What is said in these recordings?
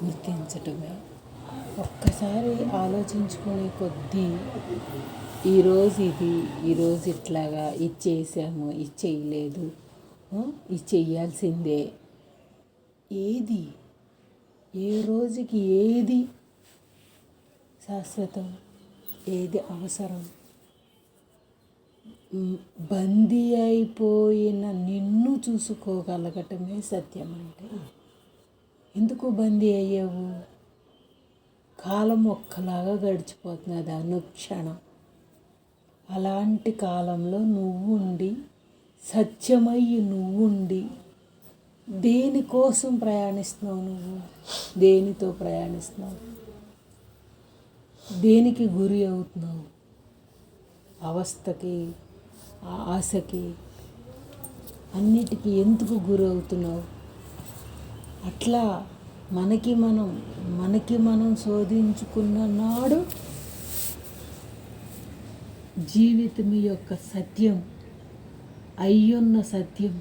గుర్తించటమే. ఒక్కసారి ఆలోచించుకునే కొద్దీ ఈరోజు ఇది, ఈరోజు ఇట్లాగా ఇది చేసాము, ఇది చేయలేదు, ఇది చెయ్యాల్సిందే. ఏది ఏ రోజుకి ఏది శాశ్వతం, ఏది అవసరం? బందీ అయిపోయిన నిన్ను చూసుకోగలగటమే సత్యం అంటే. ఎందుకు బందీ అయ్యావు? కాలం ఒక్కలాగా గడిచిపోతున్నది అనుక్షణం. అలాంటి కాలంలో నువ్వుండి, సత్యమయ్యి నువ్వుండి, దేనికోసం ప్రయాణిస్తున్నావు? నువ్వు దేనితో ప్రయాణిస్తున్నావు? దేనికి గురి అవుతున్నావు? అవస్థకి, ఆశకి, అన్నిటికీ ఎందుకు గురి అవుతున్నావు? అట్లా మనకి మనం శోధించుకున్న నాడు జీవితం యొక్క సత్యం, అయ్యున్న సత్యం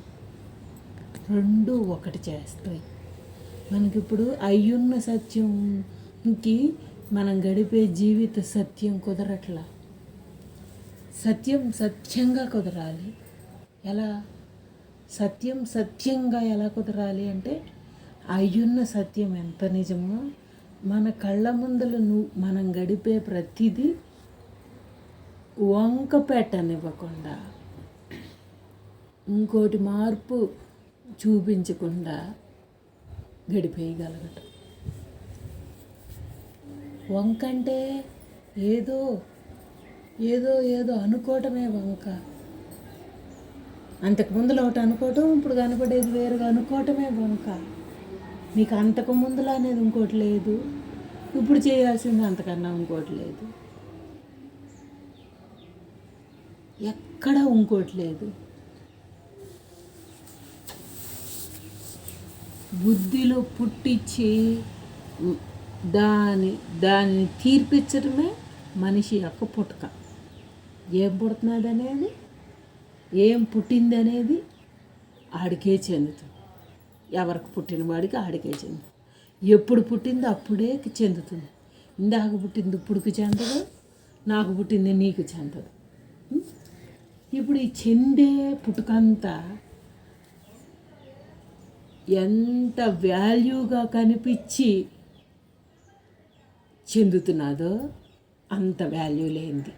రెండు ఒకటి చేస్తాయి. మనకిప్పుడు అయ్యున్న సత్యంకి మనం గడిపే జీవిత సత్యం కుదరట్లా. సత్యం సత్యంగా కుదరాలి. ఎలా? సత్యం సత్యంగా ఎలా కుదరాలి అంటే, అయ్యున్న సత్యం ఎంత నిజమో మన కళ్ళ ముందల మనం గడిపే ప్రతిదీ వంక పెట్టనివ్వకుండా, ఇంకోటి మార్పు చూపించకుండా గడిపేయగలగటం. వంక అంటే ఏదో ఏదో ఏదో అనుకోవటమే వంక. అంతకుముందులో ఒకటి అనుకోవటం, ఇప్పుడు కనపడేది వేరుగా అనుకోవటమే వంక. నీకు అంతకు ముందులా అనేది ఇంకోటి లేదు, ఇప్పుడు చేయాల్సింది అంతకన్నా ఇంకోటి లేదు, ఎక్కడ ఇంకోటి లేదు. బుద్ధిలో పుట్టించి దాన్ని తీర్పించడమే మనిషి యొక్క పుట్టుక. ఏం పుడుతున్నది అనేది, ఏం పుట్టింది అనేది ఆడికే చెందుతుంది. ఎవరికి పుట్టిన వాడికి ఆడికే చెందుతుంది. ఎప్పుడు పుట్టిందో అప్పుడే చెందుతుంది. ఇందాక పుట్టింది ఇప్పుడుకి చెందదు, నాకు పుట్టింది నీకు చెందదు. ఇప్పుడు ఈ చెందే పుట్టుకంతా ఎంత వాల్యూగా కనిపించి చెందుతున్నదో అంత వాల్యూ లేనిది.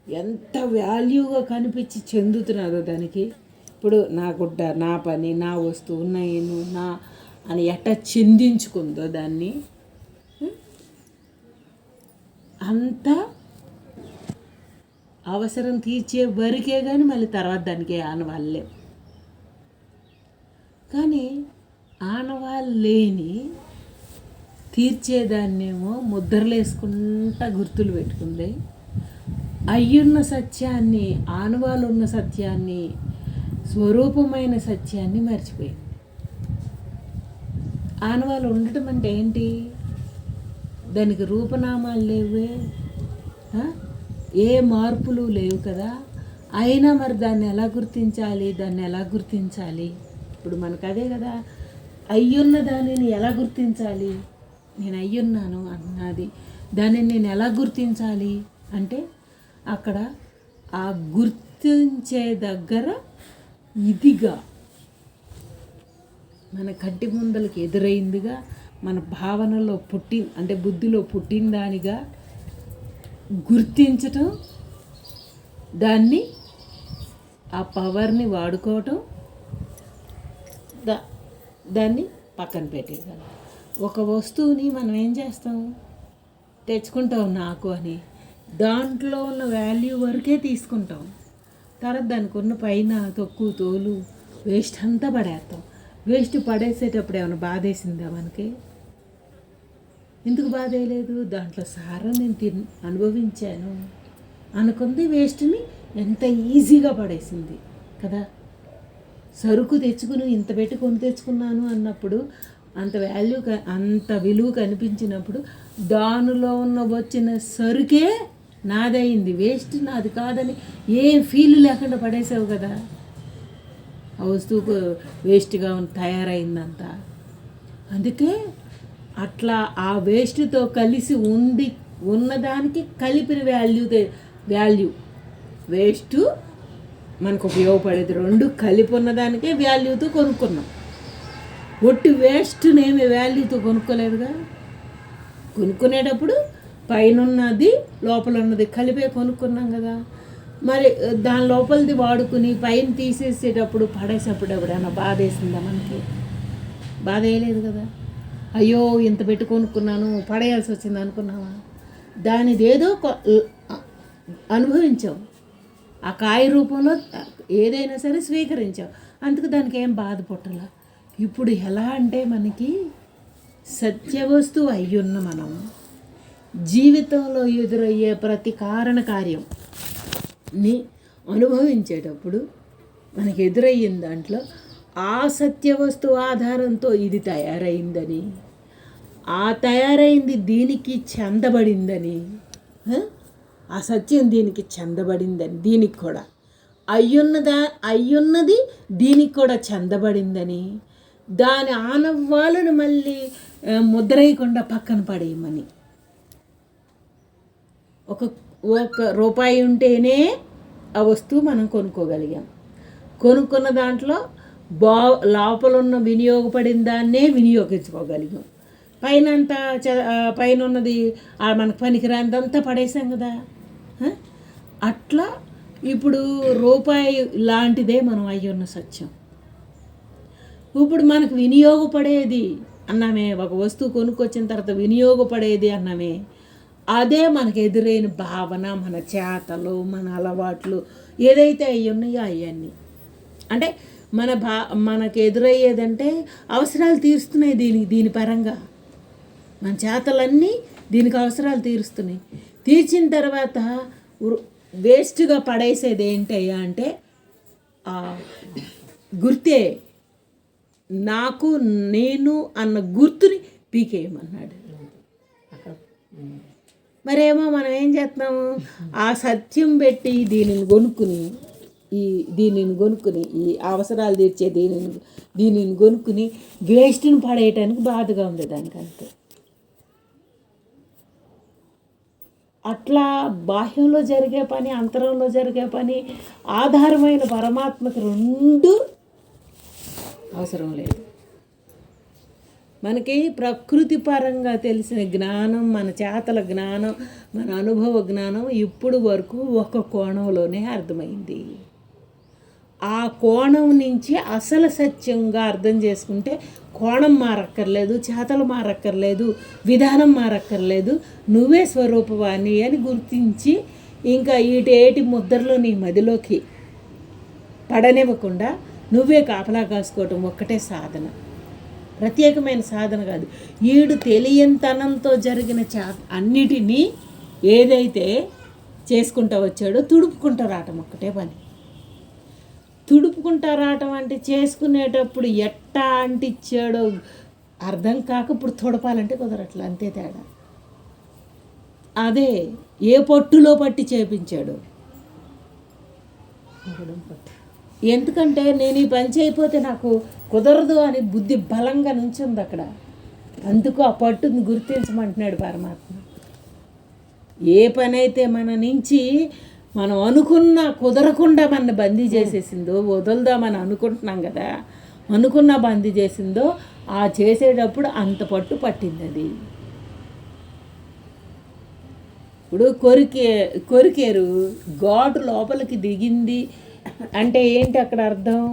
ఎంత వాల్యూగా కనిపించి చెందుతున్నదో దానికి, ఇప్పుడు నా గుడ్డ, నా పని, నా వస్తువు, నేను, నా అని ఎట్ట చెందించుకుందో దాన్ని, అంత అవసరం తీర్చే వరకే కానీ మళ్ళీ తర్వాత దానికి ఆనవాళ్ళే. కానీ ఆనవాళ్ళు లేని తీర్చేదాన్నేమో ముద్రలు వేసుకుంటా గుర్తులు పెట్టుకుంది. అయ్యున్న సత్యాన్ని, ఆనవాళ్ళు ఉన్న సత్యాన్ని, స్వరూపమైన సత్యాన్ని మర్చిపోయింది. ఆనవాళ్ళు ఉండటం అంటే ఏంటి? దానికి రూపనామాలు లేవే, ఏ మార్పులు లేవు కదా. అయినా మరి దాన్ని ఎలా గుర్తించాలి? ఇప్పుడు మనకు అదే కదా, అయ్యున్న దానిని ఎలా గుర్తించాలి? నేను అయ్యున్నాను అన్నది దానిని నేను ఎలా గుర్తించాలి అంటే, అక్కడ ఆ గుర్తించే దగ్గర ఇదిగా మన కంటి ముందలకి ఎదురైందిగా, మన భావనలో అంటే బుద్ధిలో పుట్టిన దానిగా గుర్తించటం, దాన్ని ఆ పవర్ని వాడుకోవటం, దాన్ని పక్కన పెట్టేయగలం. ఒక వస్తువుని మనం ఏం చేస్తాం? తెచ్చుకుంటాం నాకు అని, దాంట్లో ఉన్న వాల్యూ వరకే తీసుకుంటాం. తర్వాత దానికి ఉన్న పైన తొక్కు, తోలు, వేస్ట్ అంతా పడేస్తాం. వేస్ట్ పడేసేటప్పుడు ఏమైనా బాధేసిందా మనకి? ఎందుకు బాధ వేయలేదు? దాంట్లో సారం నేను అనుభవించాను అనుకుంది. వేస్ట్ని ఎంత ఈజీగా పడేసింది కదా. సరుకు తెచ్చుకుని ఇంత పెట్టి కొని తెచ్చుకున్నాను అన్నప్పుడు, అంత విలువ కనిపించినప్పుడు, దానిలో వచ్చిన సరుకే నాదయింది, వేస్ట్ నాది కాదని ఏం ఫీల్ లేకుండా పడేసావు కదా. ఆ వస్తువుకు వేస్ట్గా తయారైందంతా. అందుకే అట్లా ఆ వేస్ట్తో కలిసి ఉన్నదానికి కలిపిన వాల్యూ వేస్ట్ మనకు ఉపయోగపడేది రెండు కలిపి ఉన్నదానికే వాల్యూతో కొనుక్కున్నాం. ఒట్టి వేస్ట్నేమి వాల్యూతో కొనుక్కోలేదుగా. కొనుక్కునేటప్పుడు పైన ఉన్నది లోపల ఉన్నది కలిపే కొనుక్కున్నాం కదా. మరి దాని లోపలిది వాడుకుని పైన తీసేసేటప్పుడు పడేసేటప్పుడు ఎవరైనా బాధ వేసిందా? మనకి బాధ వేయలేదు కదా. అయ్యో ఇంత పెట్టి కొనుక్కున్నాను పడేయాల్సి వచ్చింది అనుకున్నావా? దానిదేదో అనుభవించావు, ఆ కాయ రూపంలో ఏదైనా సరే స్వీకరించావు, అందుకు దానికి ఏం బాధ పుట్టలా. ఇప్పుడు ఎలా అంటే మనకి సత్యవస్తువు అయ్యున్న మనం జీవితంలో ఎదురయ్యే ప్రతి కారణ కార్యంని అనుభవించేటప్పుడు మనకి ఎదురయ్యిన దాంట్లో ఆ సత్యవస్తువు ఆధారంతో ఇది తయారైందని, ఆ తయారైంది దీనికి చెందబడిందని, ఆ సత్యం దీనికి చెందబడిందని, దీనికి కూడా అయ్యున్నది దీనికి కూడా చెందబడిందని, దాని ఆనవాళ్ళను మళ్ళీ ముద్రేయకుండా పక్కన పడేయమని. ఒక రూపాయి ఉంటేనే ఆ వస్తువు మనం కొనుక్కోగలిగాం. కొనుక్కున్న దాంట్లో లోపల ఉన్న వినియోగపడిన దాన్నే వినియోగించుకోగలిగాం. పైన ఉన్నది మనకు పనికిరానిదంతా పడేసాం కదా. అట్లా ఇప్పుడు రూపాయి లాంటిదే మనం అయ్యున్న సత్యం. ఇప్పుడు మనకు వినియోగపడేది అన్నామే, ఒక వస్తువు కొనుక్కొచ్చిన తర్వాత వినియోగపడేది అన్నామే, అదే మనకు ఎదురైన భావన, మన చేతలు, మన అలవాట్లు ఏదైతే అవి ఉన్నాయో అవన్నీ అంటే మనకు ఎదురయ్యేదంటే అవసరాలు తీరుస్తున్నాయి. దీని పరంగా మన చేతలన్నీ దీనికి అవసరాలు తీరుస్తున్నాయి. తీర్చిన తర్వాత వేస్ట్గా పడేసేది ఏంటయ్యా అంటే గుర్తే, నాకు నేను అన్న గుర్తుని పీకేయమన్నాడు. మరేమో మనం ఏం చేస్తున్నాము, ఆ సత్యం పెట్టి దీనిని కొనుక్కుని ఈ అవసరాలు తీర్చే దీనిని కొనుక్కుని వేస్ట్ని పడేయటానికి బాధగా ఉంది దానికంతే. అట్లా బాహ్యంలో జరిగే పని, అంతరంలో జరిగే పని, ఆధారమైన పరమాత్మకు రెండు అవసరం లేదు. మనకి ప్రకృతి పరంగా తెలిసిన జ్ఞానం, మన చేతల జ్ఞానం, మన అనుభవ జ్ఞానం ఇప్పుడు వరకు ఒక కోణంలోనే అర్థమైంది. ఆ కోణం నుంచి అసలు సత్యంగా అర్థం చేసుకుంటే కోణం మారక్కర్లేదు, చేతలు మారక్కర్లేదు, విధానం మారక్కర్లేదు, నువ్వే స్వరూపవాణి అని గుర్తించి ఇంకా ఏటి ముద్రలో నీ మదిలోకి పడనివ్వకుండా నువ్వే కాపలా కాసుకోవటం ఒక్కటే సాధన, ప్రత్యేకమైన సాధన కాదు. ఈడు తెలియంతనంతో జరిగిన అన్నిటినీ ఏదైతే చేసుకుంటూ వచ్చాడో తుడుపుకుంటూ రావటం ఒక్కటే పని. తుడుపుకుంటా రావటం అంటే చేసుకునేటప్పుడు ఎట్టా అంటిచ్చాడో అర్థం కాక ఇప్పుడు తుడపాలంటే కుదరట్లా, అంతే తేడా. అదే ఏ పట్టులో పట్టి చేపించాడు. ఎందుకంటే నేను ఈ పని చేయకపోతే నాకు కుదరదు అని బుద్ధి బలంగా నుంచింది అక్కడ. అందుకు ఆ పట్టుని గుర్తించమంటున్నాడు పరమాత్మ. ఏ పని అయితే మన నుంచి మనం అనుకున్న కుదరకుండా మన బందీ చేసేసిందో, వదులుదామని అనుకుంటున్నాం కదా, అనుకున్న బందీ చేసిందో ఆ చేసేటప్పుడు అంత పట్టు పట్టింది అది. ఇప్పుడు కొరికేరు ఘాటు లోపలికి దిగింది అంటే ఏంటి అక్కడ అర్థం?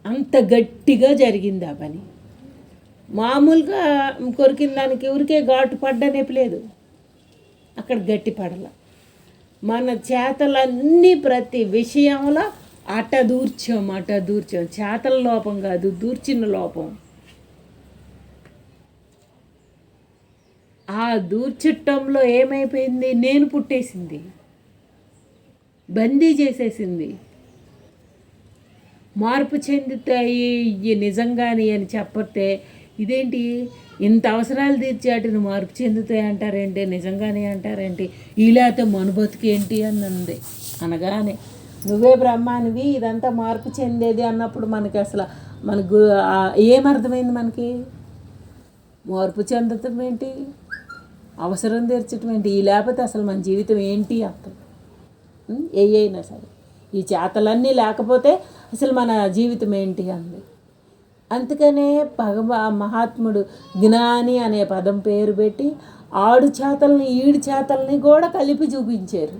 అంత గట్టిగా జరిగింది ఆ పని. మామూలుగా కొరికిన దానికి ఊరికే ఘాటు పడ్డనేపలేదు, అక్కడ గట్టి పడల. మన చేతలన్నీ ప్రతి విషయంలో అట దూర్చాం. చేతల లోపం కాదు, దూర్చిన లోపం. ఆ దూర్చటంలో ఏమైపోయింది? నేను పుట్టేసింది, బందీ చేసేసింది. మార్పు చెందుతాయి నిజంగాని అని చెప్పతే ఇదేంటి ఇంత అవసరాలు తీర్చాటిని మార్పు చెందుతాయి అంటారేంటి, నిజంగానే అంటారేంటి, ఇలాతో మన బతుకేంటి అని అంది. అనగానే నువ్వే బ్రహ్మానివి, ఇదంతా మార్పు చెందేది అన్నప్పుడు మనకి అసలు మనకు ఏమర్థమైంది? మనకి మార్పు చెందటం ఏంటి, అవసరం తీర్చడం ఏంటి, ఈ లేకపోతే అసలు మన జీవితం ఏంటి అర్థం. ఏ అయినా సరే ఈ చేతలన్నీ లేకపోతే అసలు మన జీవితం ఏంటి అంది. అందుకనే మహాత్ముడు జ్ఞాని అనే పదం పేరు పెట్టి ఆడు చేతల్ని ఈడు చేతల్ని కూడా కలిపి చూపించారు.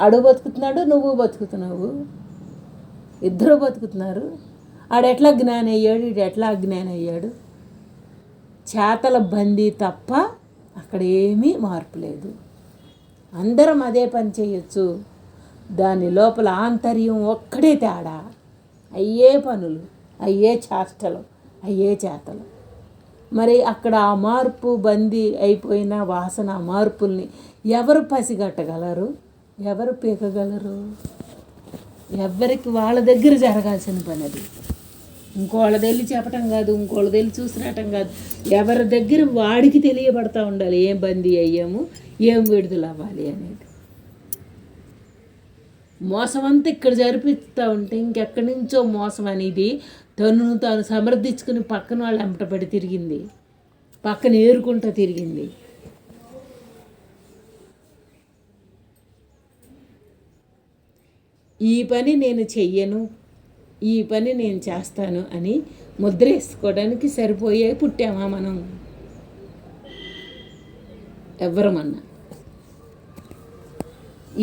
ఆడు బతుకుతున్నాడు, నువ్వు బతుకుతున్నావు, ఇద్దరు బతుకుతున్నారు. ఆడెట్లా జ్ఞాని అయ్యాడు, ఇటు ఎట్లా అజ్ఞాని అయ్యాడు. చేతల బందీ తప్ప అక్కడ ఏమీ మార్పు లేదు. అందరం అదే పని చేయొచ్చు, దాని లోపల ఆంతర్యం ఒక్కడే తేడా. అయ్యే పనులు, అయ్యే చేష్టలు, అయ్యే చేతలు. మరి అక్కడ ఆ మార్పు బందీ అయిపోయిన వాసన మార్పుల్ని ఎవరు పసిగట్టగలరు, ఎవరు పీకగలరు? ఎవరికి వాళ్ళ దగ్గర జరగాల్సిన పని అది. ఇంకోళ్ళది వెళ్ళి చెప్పటం కాదు, ఇంకోళ్ళది వెళ్ళి చూసి రావటం కాదు. ఎవరి దగ్గర వాడికి తెలియబడతా ఉండాలి ఏం బందీ అయ్యాము, ఏం విడుదల అవ్వాలి అనేది. మోసం అంతా ఇక్కడ జరిపిస్తూ ఉంటే ఇంకెక్కడి నుంచో మోసం అనేది తను తాను సమర్థించుకుని పక్కన వాళ్ళు వెంటబడి తిరిగింది, పక్కన ఏరుకుంటూ తిరిగింది. ఈ పని నేను చెయ్యను, ఈ పని నేను చేస్తాను అని ముద్ర వేసుకోవడానికి సరిపోయే పుట్టామా మనం? ఎవరమన్నా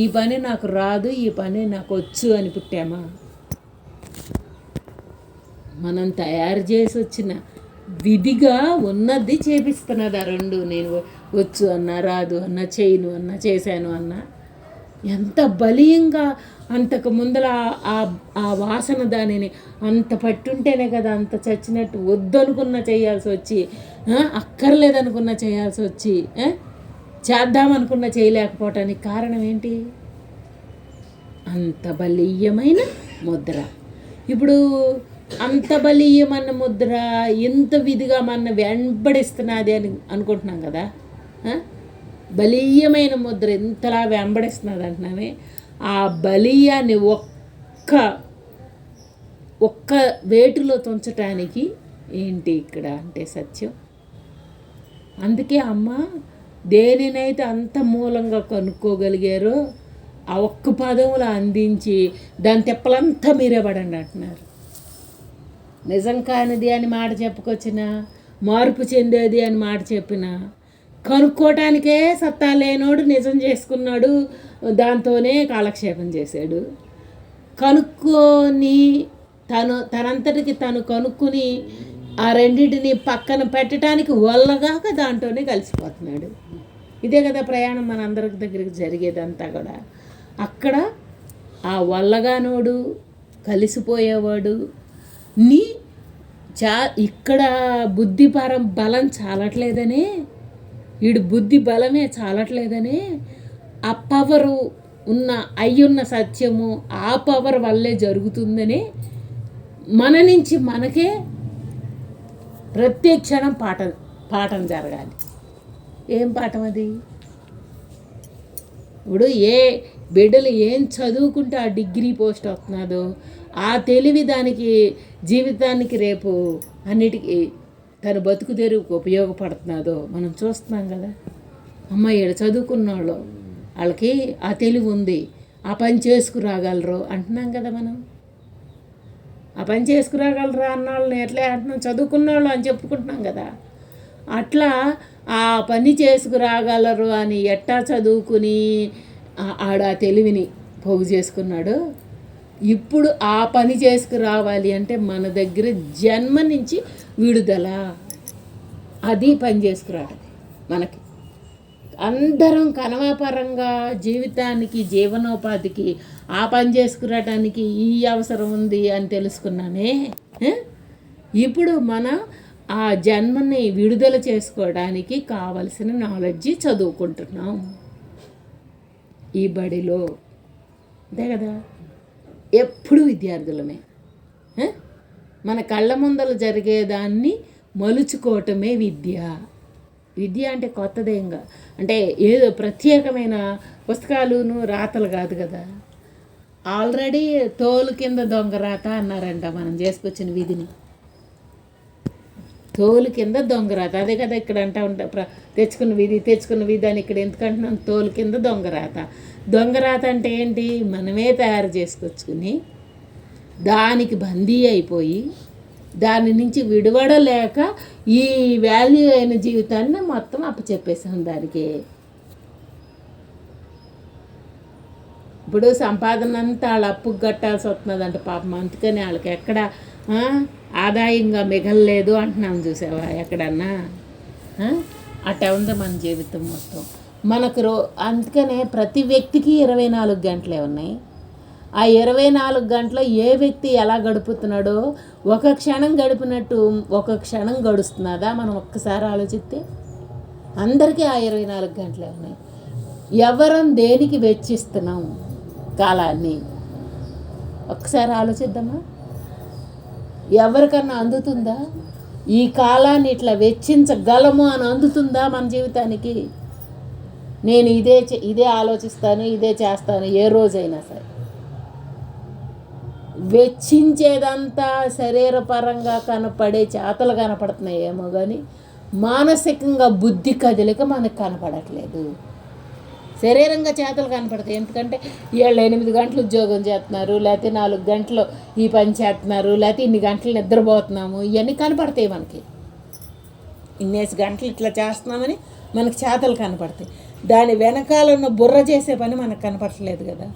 ఈ పని నాకు రాదు, ఈ పని నాకు వచ్చు అని పుట్టామా? మనం తయారు చేసి వచ్చిన విధిగా ఉన్నది చేపిస్తున్నది. ఆ రెండు, నేను వచ్చు అన్నా, రాదు అన్నా, చేయను అన్నా, చేశాను అన్నా, ఎంత బలీయంగా అంతకు ముందర ఆ వాసన దానిని అంత పట్టుంటేనే కదా అంత చచ్చినట్టు వద్దనుకున్న చేయాల్సి వచ్చి, అక్కర్లేదనుకున్న చేయాల్సి వచ్చి, చేద్దామనుకున్న చేయలేకపోవటానికి కారణం ఏంటి? అంత బలీయమైన ముద్ర. ఇప్పుడు అంత బలీయమైన ముద్ర ఇంత విధిగా మన వెంబడిస్తున్నది అని అనుకుంటున్నాం కదా. బలీయమైన ముద్ర ఇంతలా వెంబడిస్తున్నది అంటున్నామే. ఆ బలీయాన్ని ఒక్క వేటులో తుంచటానికి ఏంటి ఇక్కడ అంటే సత్యం. అందుకే అమ్మ దేనినైతే అంత మూలంగా కనుక్కోగలిగారో ఆ ఒక్క పదములో అందించి దాని తెప్పలంతా మీరే పడండి అంటున్నారు. నిజం కానిది అని మాట చెప్పుకొచ్చిన, మార్పు చెందేది అని మాట చెప్పిన, కనుక్కోవటానికే సత్తా లేనోడు నిజం చేసుకున్నాడు, దాంతోనే కాలక్షేపం చేశాడు. కనుక్కొని తనంతటికి తను కనుక్కుని ఆ రెండింటిని పక్కన పెట్టడానికి వల్లగాక దాంట్లోనే కలిసిపోతున్నాడు. ఇదే కదా ప్రయాణం మనందరి దగ్గరికి జరిగేదంతా కూడా. అక్కడ ఆ వల్లగానోడు కలిసిపోయేవాడు నీ ఇక్కడ బుద్ధిపరం బలం చాలట్లేదనే, వీడు బుద్ధి బలమే చాలట్లేదనే, ఆ పవరు ఉన్న అయ్యున్న సత్యము ఆ పవర్ వల్లే జరుగుతుందని మన నుంచి మనకే ప్రత్యక్షణం పాఠం జరగాలి. ఏం పాఠం అది? ఇప్పుడు ఏ బిడ్డలు ఏం చదువుకుంటే ఆ డిగ్రీ పోస్ట్ వస్తున్నదో ఆ తెలివి దానికి జీవితానికి రేపు అన్నిటికీ తన బతుకు తెరువుకు ఉపయోగపడుతున్నదో మనం చూస్తున్నాం కదా. అమ్మాయి చదువుకున్న వాళ్ళకి ఆ తెలివి ఉంది, ఆ పని చేసుకురాగలరు అంటున్నాం కదా మనం. ఆ పని చేసుకురాగలరా అన్న వాళ్ళని ఎట్లా అంటున్నాం? చదువుకున్న వాళ్ళు అని చెప్పుకుంటున్నాం కదా. అట్లా ఆ పని చేసుకురాగలరు అని ఎట్టా చదువుకుని ఆడ ఆ తెలివిని పోగు చేసుకున్నాడు. ఇప్పుడు ఆ పని చేసుకురావాలి అంటే మన దగ్గర జన్మ నుంచి విడుదల, అది పని చేసుకురావడం. మనకి అందరం కనవాపరంగా జీవితానికి జీవనోపాధికి ఆ పని చేసుకురావడానికి ఈ అవసరం ఉంది అని తెలుసుకున్నామే. ఇప్పుడు మనం ఆ జన్మని విడుదల చేసుకోవడానికి కావలసిన నాలెడ్జి చదువుకుంటున్నాం ఈ బడిలో. అంతే కదా, ఎప్పుడు విద్యార్థులమే. మన కళ్ళ ముందర జరిగేదాన్ని మలుచుకోవటమే విద్య. విద్య అంటే కొత్తదేంగా, అంటే ఏదో ప్రత్యేకమైన పుస్తకాలును రాతలు కాదు కదా. ఆల్రెడీ తోలు కింద దొంగ రాత అన్నారంట మనం చేసుకొచ్చిన విధిని. తోలు కింద దొంగరాత. అదే కదా ఇక్కడ అంటా తెచ్చుకున్న విధి అని ఇక్కడ ఎందుకంటున్నాం? తోలు కింద దొంగరాత. దొంగరాత అంటే ఏంటి? మనమే తయారు చేసుకొచ్చుకుని దానికి బందీ అయిపోయి దాని నుంచి విడవడలేక ఈ వాల్యూ అయిన జీవితాన్ని మొత్తం అప్పచెప్పేసాం దానికి. ఇప్పుడు సంపాదన అంతా వాళ్ళ అప్పుకు కట్టాల్సి వస్తున్నదంట పాపం. అందుకని వాళ్ళకి ఎక్కడ ఆదాయంగా మిగలలేదు అంటున్నాం. చూసావా ఎక్కడన్నా? అట్లా ఉంది మన జీవితం మొత్తం. మనకు అందుకనే ప్రతి వ్యక్తికి 24 గంటలే ఉన్నాయి. ఆ 24 గంటలో ఏ వ్యక్తి ఎలా గడుపుతున్నాడో, ఒక క్షణం గడిపినట్టు ఒక క్షణం గడుస్తున్నదా మనం ఒక్కసారి ఆలోచిస్తే? అందరికీ ఆ 24 గంటలే ఉన్నాయి. ఎవరం దేనికి వెచ్చిస్తున్నాం కాలాన్ని? ఒక్కసారి ఆలోచిద్దామా? ఎవరికన్నా అందుతుందా? ఈ కాలాన్ని ఇట్లా వెచ్చించగలము అని అందుతుందా మన జీవితానికి? నేను ఇదే ఆలోచిస్తాను, ఇదే చేస్తాను ఏ రోజైనా సరే. వెచ్చించేదంతా శరీరపరంగా కనపడే చేతలు కనపడుతున్నాయి ఏమో కానీ మానసికంగా బుద్ధి కదలిక మనకు కనపడట్లేదు. శరీరంగా చేతలు కనపడతాయి. ఎందుకంటే వీళ్ళు 8 గంటలు ఉద్యోగం చేస్తున్నారు, లేకపోతే 4 గంటలు ఈ పని చేస్తున్నారు, లేకపోతే ఇన్ని గంటలు నిద్రపోతున్నాము, ఇవన్నీ కనపడతాయి మనకి. ఇన్నేసి గంటలు ఇట్లా చేస్తున్నామని మనకు చేతలు కనపడతాయి. దాని వెనకాల ఉన్న బుర్ర చేసే పని మనకు కనపడట్లేదు కదా.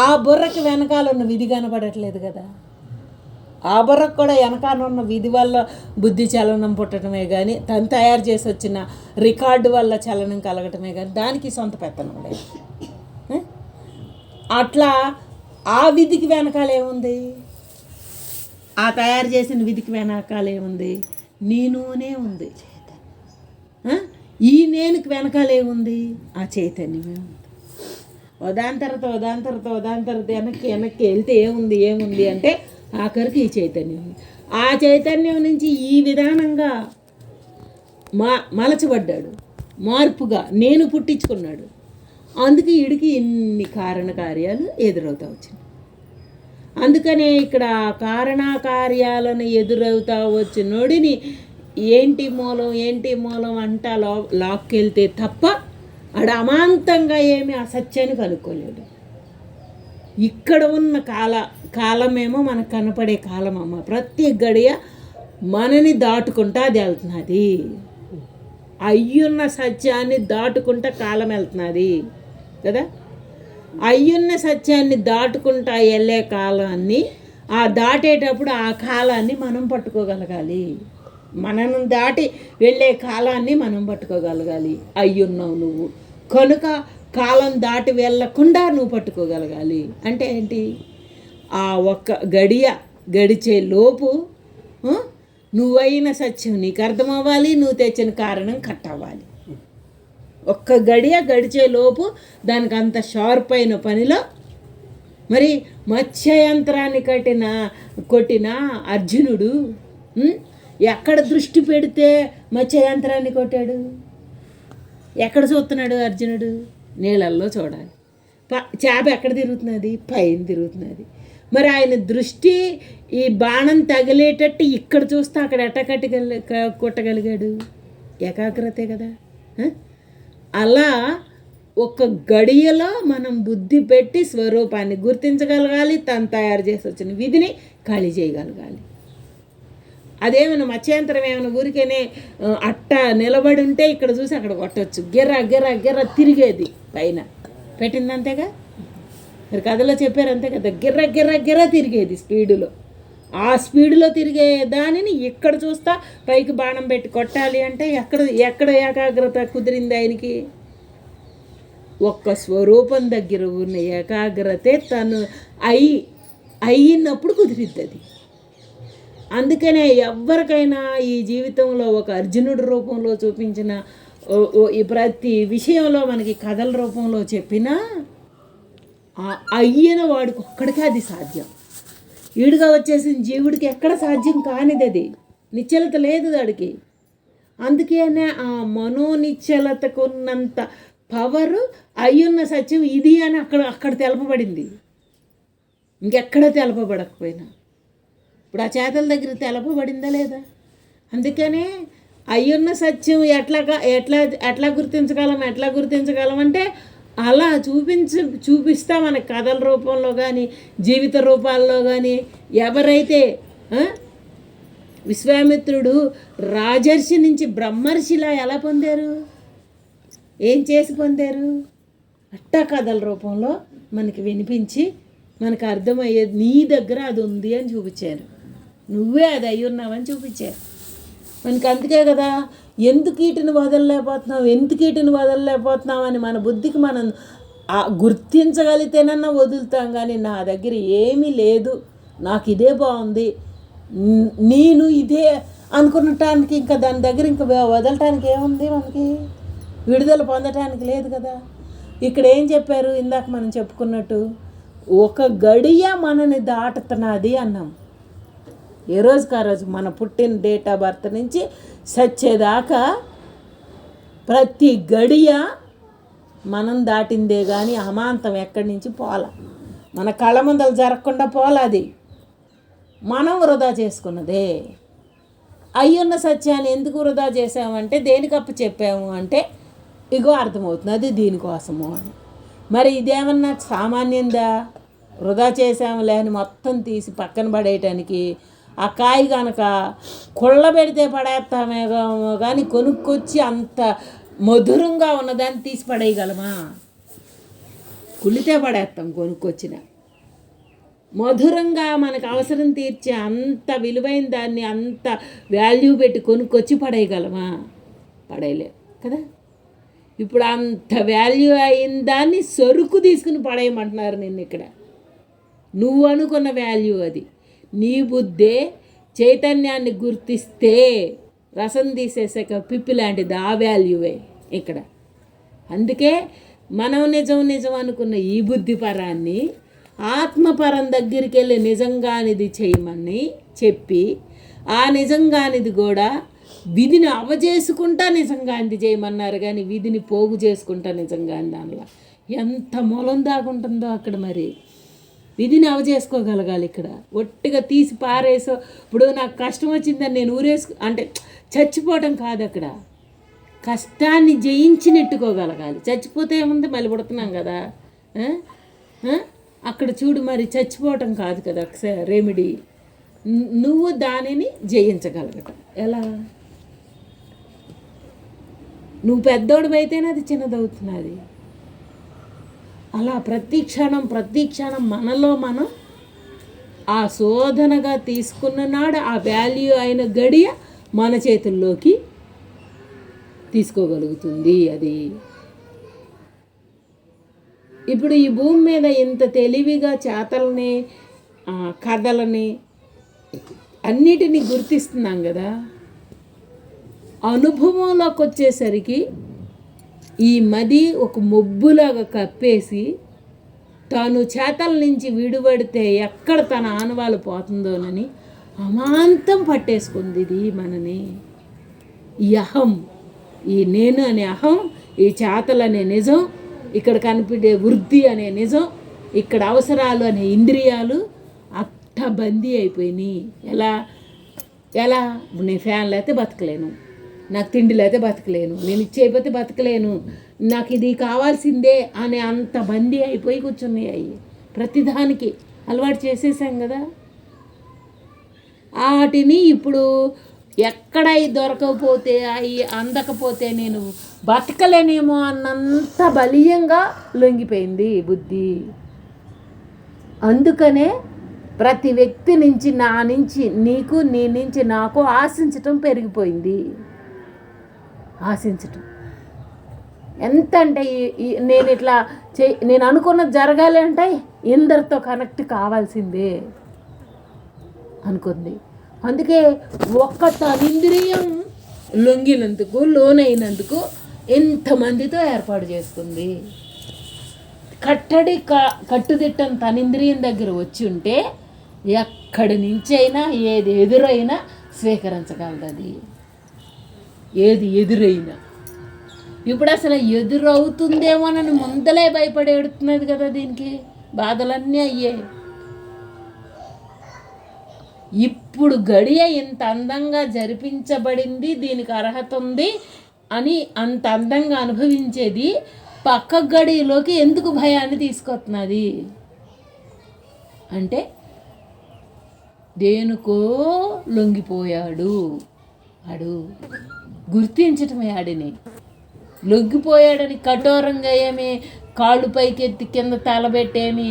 ఆ బుర్రకి వెనకాల ఉన్న విధి కనపడట్లేదు కదా. ఆ బుర్రకు కూడా వెనకాల ఉన్న విధి వల్ల బుద్ధి చలనం పుట్టడమే కానీ, తను తయారు చేసి వచ్చిన రికార్డు వల్ల చలనం కలగటమే కానీ దానికి సొంత పెత్తనం లేదు. అట్లా ఆ విధికి వెనకాల ఏముంది? ఆ తయారు చేసిన విధికి వెనకాల ఏముంది? నేనునే ఉంది. ఈ నేనుకి వెనకాల ఏముంది? ఆ చైతన్యమే ఉంది. ఉదాహరణ తర్వాత వెనక్కి వెళ్తే ఏముంది అంటే ఆఖరికి ఈ చైతన్యం. ఆ చైతన్యం నుంచి ఈ విధానంగా మలచబడ్డాడు, మార్పుగా నేను పుట్టించుకున్నాడు. అందుకే వీడికి ఇన్ని కారణకార్యాలు ఎదురవుతా వచ్చినాయి. అందుకనే ఇక్కడ కారణకార్యాలను ఎదురవుతా వచ్చినోడిని ఏంటి మూలం అంటా లాక్కెళ్తే తప్ప ఆడ అమాంతంగా ఏమీ అసత్యాన్ని కనుక్కోలేడు. ఇక్కడ ఉన్న కాలమేమో మనకు కనపడే కాలం అమ్మ. ప్రతి గడియ మనని దాటుకుంటా అది వెళ్తున్నది. అయ్యున్న సత్యాన్ని దాటుకుంటా కాలం వెళ్తున్నది కదా. అయ్యున్న సత్యాన్ని దాటుకుంటా వెళ్ళే కాలాన్ని, ఆ దాటేటప్పుడు ఆ కాలాన్ని మనం పట్టుకోగలగాలి. మనను దాటి వెళ్ళే కాలాన్ని మనం పట్టుకోగలగాలి. అయ్యున్నావు నువ్వు కనుక కాలం దాటి వెళ్ళకుండా నువ్వు పట్టుకోగలగాలి. అంటే ఏంటి? ఆ ఒక్క గడిచే లోపు నువ్వైన సత్యం నీకు అర్థమవ్వాలి, నువ్వు తెచ్చిన కారణం కట్ అవ్వాలి. ఒక్క గడిచే లోపు దానికి అంత షార్ప్ అయిన పనిలో మరి మత్స్యయంత్రాన్ని కొట్టిన అర్జునుడు ఎక్కడ దృష్టి పెడితే మత్స్యయంత్రాన్ని కొట్టాడు? ఎక్కడ చూస్తున్నాడు అర్జునుడు? నీళ్ళల్లో చూడాలి. చేప ఎక్కడ తిరుగుతున్నది? పైన తిరుగుతున్నది. మరి ఆయన దృష్టి ఈ బాణం తగిలేటట్టు ఇక్కడ చూస్తే అక్కడ కొట్టగలిగాడు? ఏకాగ్రతే కదా. అలా ఒక గడియలో మనం బుద్ధి పెట్టి స్వరూపాన్ని గుర్తించగలగాలి. తను తయారు చేసి వచ్చిన విధిని ఖాళీ చేయగలగాలి. అదేమైనా మత్స్యంత్రం ఏమైనా ఊరికేనే అట్ట నిలబడి ఉంటే ఇక్కడ చూసి అక్కడ కొట్టవచ్చు. గిర్ర తిరిగేది పైన పెట్టిందంతేగా. మరి కథలో చెప్పారు అంతే కదా. గిర్ర తిరిగేది స్పీడులో. ఆ స్పీడులో తిరిగే దానిని ఇక్కడ చూస్తా పైకి బాణం పెట్టి కొట్టాలి అంటే ఎక్కడ ఏకాగ్రత కుదిరింది ఆయనకి? ఒక్క స్వరూపం దగ్గర ఉన్న ఏకాగ్రతే తను అయినప్పుడు కుదిరిద్ది అది. అందుకనే ఎవరికైనా ఈ జీవితంలో ఒక అర్జునుడి రూపంలో చూపించిన ఈ ప్రతి విషయంలో మనకి కథల రూపంలో చెప్పినా అయ్యిన వాడికి ఒక్కడికే అది సాధ్యం. ఈడుగా వచ్చేసిన జీవుడికి ఎక్కడ సాధ్యం కానిది అది. నిశ్చలత లేదు దాడికి. అందుకనే ఆ మనోనిశ్చలతకు ఉన్నంత పవరు అయ్యున్న సత్యం ఇది అని అక్కడ తెలపబడింది. ఇంకెక్కడ తెలపబడకపోయినా ఇప్పుడు ఆ చేతల దగ్గర తెలపబడిందా లేదా? అందుకనే అయ్యున్న సత్యం ఎట్లా ఎట్లా గుర్తించగలం అంటే అలా చూపిస్తా మన కథల రూపంలో కానీ జీవిత రూపాల్లో కానీ. ఎవరైతే విశ్వామిత్రుడు రాజర్షి నుంచి బ్రహ్మర్షిలా ఎలా పొందారు, ఏం చేసి పొందారు? అట్టా కథల రూపంలో మనకి వినిపించి మనకు అర్థమయ్యేది నీ దగ్గర అది ఉంది అని చూపించారు, నువ్వే అది అయ్యున్నావని చూపించారు మనకి. అందుకే కదా ఎందుకు వీటిని వదలలేకపోతున్నావు అని మన బుద్ధికి మనం గుర్తించగలిగితేనన్నా వదులుతాం. కానీ నా దగ్గర ఏమీ లేదు, నాకు ఇదే బాగుంది, నేను ఇదే అనుకునటానికి ఇంకా దాని దగ్గర ఇంకా వదలటానికి ఏముంది, మనకి విడుదల పొందటానికి లేదు కదా. ఇక్కడ ఏం చెప్పారు, ఇందాక మనం చెప్పుకున్నట్టు ఒక గడియ మనని దాటుతున్నది అన్నాం. ఏ రోజుకి ఆ రోజు మన పుట్టిన డేట్ ఆఫ్ బర్త్ నుంచి సచ్చేదాకా ప్రతి గడియ మనం దాటిందే కానీ అమాంతం ఎక్కడి నుంచి పోలా, మన కళ్ళ ముందలు జరగకుండా పోలాది, మనం వృధా చేసుకున్నదే. అయ్యున్న సత్యాన్ని ఎందుకు వృధా చేసామంటే దేనికి అప్పు చెప్పాము అంటే ఇగో అర్థమవుతుంది అది దీనికోసము అని. మరి ఇదేమన్నా సామాన్యందా? వృధా చేసాములే అని మొత్తం తీసి పక్కన పడేయటానికి ఆ కాయ కనుక కుళ్ళ పెడితే పడేస్తామేమో కానీ కొనుక్కొచ్చి అంత మధురంగా ఉన్నదాన్ని తీసి పడేయగలమా? కుళ్ళితే పడేస్తాం. కొనుక్కొచ్చిన మధురంగా మనకు అవసరం తీర్చే అంత విలువైన దాన్ని అంత వాల్యూ పెట్టి కొనుక్కొచ్చి పడేయగలమా? పడేయలేం కదా. ఇప్పుడు అంత వాల్యూ అయిన దాన్ని సరుకు తీసుకుని పడేయమంటున్నారు నిన్ను ఇక్కడ. నువ్వు అనుకున్న వాల్యూ అది. నీ బుద్ధే చైతన్యాన్ని గుర్తిస్తే రసం తీసేసాక పిప్పి లాంటిది, ఆ వాల్యూవే ఇక్కడ. అందుకే మనం నిజం అనుకున్న ఈ బుద్ధి పరాన్ని ఆత్మపరం దగ్గరికి వెళ్ళి నిజంగానిది చేయమని చెప్పి ఆ నిజంగానిది కూడా విధిని అవజేసుకుంటా నిజంగానిది చేయమన్నారు. కానీ విధిని పోగు చేసుకుంటా నిజంగాని దానిలో ఎంత మూలం దాగుంటుందో అక్కడ. మరి విధిని అవజేసుకోగలగాలి. ఇక్కడ ఒట్టిగా తీసి పారేసో ఇప్పుడు నాకు కష్టం వచ్చిందని నేను అంటే చచ్చిపోవటం కాదు, అక్కడ కష్టాన్ని జయించి నెట్టుకోగలగాలి. చచ్చిపోతే ఏముంది, మళ్ళీ పుడుతున్నాం కదా. అక్కడ చూడు, మరి చచ్చిపోవటం కాదు కదా రెమెడీ. నువ్వు దానిని జయించగలగటం ఎలా? నువ్వు పెద్దోడు అయితేనే అది చిన్నదవుతున్నది. అలా ప్రతి క్షణం మనలో మనం ఆ శోధనగా తీసుకున్న నాడు ఆ వాల్యూ అయిన గడియ మన చేతుల్లోకి తీసుకోగలుగుతుంది. అది ఇప్పుడు ఈ భూమి మీద ఇంత తెలివిగా చేతల్ని కథలని అన్నిటినీ గుర్తిస్తున్నాం కదా. అనుభవంలోకి వచ్చేసరికి ఈ మది ఒక మొబ్బులాగా కప్పేసి తాను చేతల నుంచి విడిపడితే ఎక్కడ తన ఆనవాళ్ళు పోతుందోనని అమాంతం పట్టేసుకుంది ఇది మనని. ఈ అహం, ఈ నేను అనే అహం, ఈ చేతలు అనే నిజం, ఇక్కడ కనిపించే వృద్ధి అనే నిజం, ఇక్కడ అవసరాలు అనే ఇంద్రియాలు అట్ట బందీ అయిపోయినాయి. ఎలా నేను ఫ్యాన్ లేకపోతే బతకలేను, నాకు తిండి లేకపోతే బతకలేను, నేను ఇచ్చేయకపోతే బతకలేను, నాకు ఇది కావాల్సిందే అనే అంత బందీ అయిపోయి కూర్చున్నాయి. ప్రతిదానికి అలవాటు చేసేసాం కదా. వాటిని ఇప్పుడు ఎక్కడ దొరకకపోతే అవి అందకపోతే నేను బతకలేనేమో అన్నంత బలీయంగా లొంగిపోయింది బుద్ధి. అందుకనే ప్రతి వ్యక్తి నుంచి నా నుంచి నీకు, నీ నుంచి నాకు ఆశించటం పెరిగిపోయింది. ఆశించటం ఎంత అంటే నేను ఇట్లా నేను అనుకున్నది జరగాలి అంటే ఇందరితో కనెక్ట్ కావాల్సిందే అనుకుంది. అందుకే ఒక్క తనింద్రియం లొంగినందుకు, లోనైనందుకు ఎంతమందితో ఏర్పాటు చేసుకుంది. కట్టుదిట్టం తనింద్రియం దగ్గర వచ్చి ఉంటే ఎక్కడి నుంచి అయినా ఏది ఎదురైనా స్వీకరించగలదు. అది ఏది ఎదురైనా ఇప్పుడు అసలు ఎదురవుతుందేమోనని ముందలే భయపడి ఎడుతున్నది కదా. దీనికి బాధలన్నీ అయ్యే. ఇప్పుడు గడియ ఇంత అందంగా జరిపించబడింది, దీనికి అర్హత ఉంది అని అంత అందంగా అనుభవించేది పక్క గడియలోకి ఎందుకు భయాన్ని తీసుకొస్తున్నది అంటే దేనికో లొంగిపోయాడు. ఆడు గుర్తించటమే ఆడిని లొంగిపోయాడని. కఠోరంగా ఏమి కాళ్ళు పైకి ఎత్తి కింద తలబెట్టేమి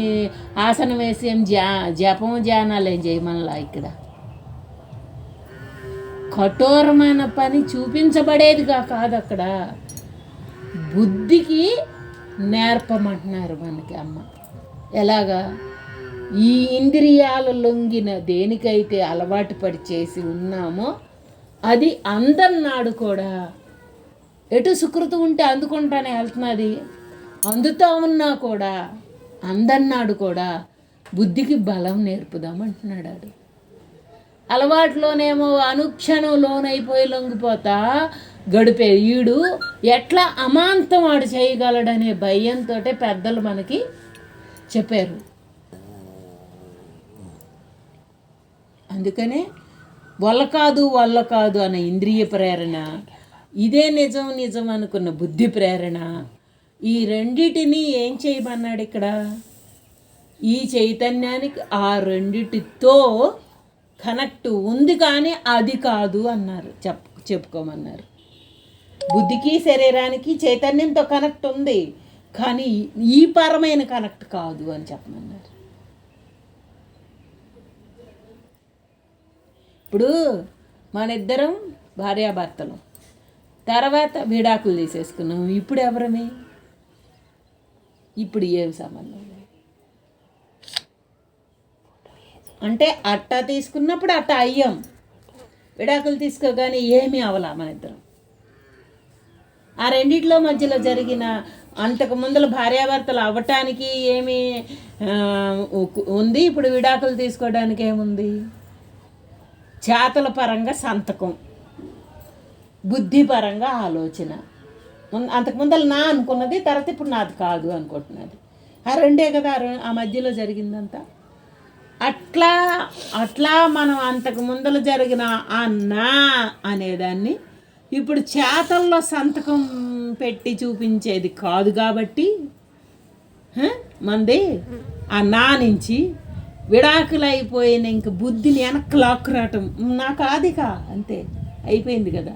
ఆసనం వేసి ఏం జపం ధ్యానాలు ఏం చేయమనలా. ఇక్కడ కఠోరమైన పని చూపించబడేదిగా కాదు, అక్కడ బుద్ధికి నేర్పమంటున్నారు మనకి అమ్మ. ఎలాగా? ఈ ఇంద్రియాల లొంగిన దేనికైతే అలవాటు పడి చేసి ఉన్నామో అది అందన్నాడు కూడా. ఎటు సుకృతం ఉంటే అందుకుంటానే వెళ్తున్నది. అందుతూ ఉన్నా కూడా అందన్నాడు కూడా బుద్ధికి బలం నేర్పుదామంటున్నాడు. ఆడు అలవాట్లోనేమో అనుక్షణం లోనైపోయి లొంగిపోతా గడిపే ఈడు ఎట్లా అమాంతం వాడు చేయగలడనే భయంతో పెద్దలు మనకి చెప్పారు. అందుకనే వల్ల కాదు అనే ఇంద్రియ ప్రేరణ, ఇదే నిజం అనుకున్న బుద్ధి ప్రేరణ, ఈ రెండిటిని ఏం చేయమన్నాడు ఇక్కడ? ఈ చైతన్యానికి ఆ రెండిటితో కనెక్ట్ ఉంది కానీ అది కాదు అన్నారు, చెప్పుకోమన్నారు. బుద్ధికి శరీరానికి చైతన్యంతో కనెక్ట్ ఉంది కానీ ఈ పరమైన కనెక్ట్ కాదు అని చెప్పమన్నారు. ఇప్పుడు మన ఇద్దరం భార్యాభర్తలు, తర్వాత విడాకులు తీసేసుకున్నాం. ఇప్పుడు ఎవరమే? ఇప్పుడు ఏం సంబంధం అంటే అట్టా తీసుకున్నప్పుడు అట్టా అయ్యాం, విడాకులు తీసుకోగానే ఏమీ అవలా మన ఇద్దరం. ఆ రెండిట్లో మధ్యలో జరిగిన అంతకు ముందల భార్యాభర్తలు అవ్వటానికి ఏమి ఉంది, ఇప్పుడు విడాకులు తీసుకోవడానికి ఏముంది? చేతల పరంగా సంతకం, బుద్ధిపరంగా ఆలోచన. అంతకుముందల నా అనుకున్నది, తర్వాత ఇప్పుడు నాది కాదు అనుకుంటున్నది. ఆ రెండే కదా ఆ మధ్యలో జరిగిందంతా. అట్లా మనం అంతకు ముందల జరిగిన ఆ నా అనేదాన్ని ఇప్పుడు చేతల్లో సంతకం పెట్టి చూపించేది కాదు కాబట్టి మంది ఆ నా నుంచి విడాకులు అయిపోయిన ఇంక బుద్ధిని వెనక్కి లాక్కురావటం నాకు ఆదికా అంతే అయిపోయింది కదా.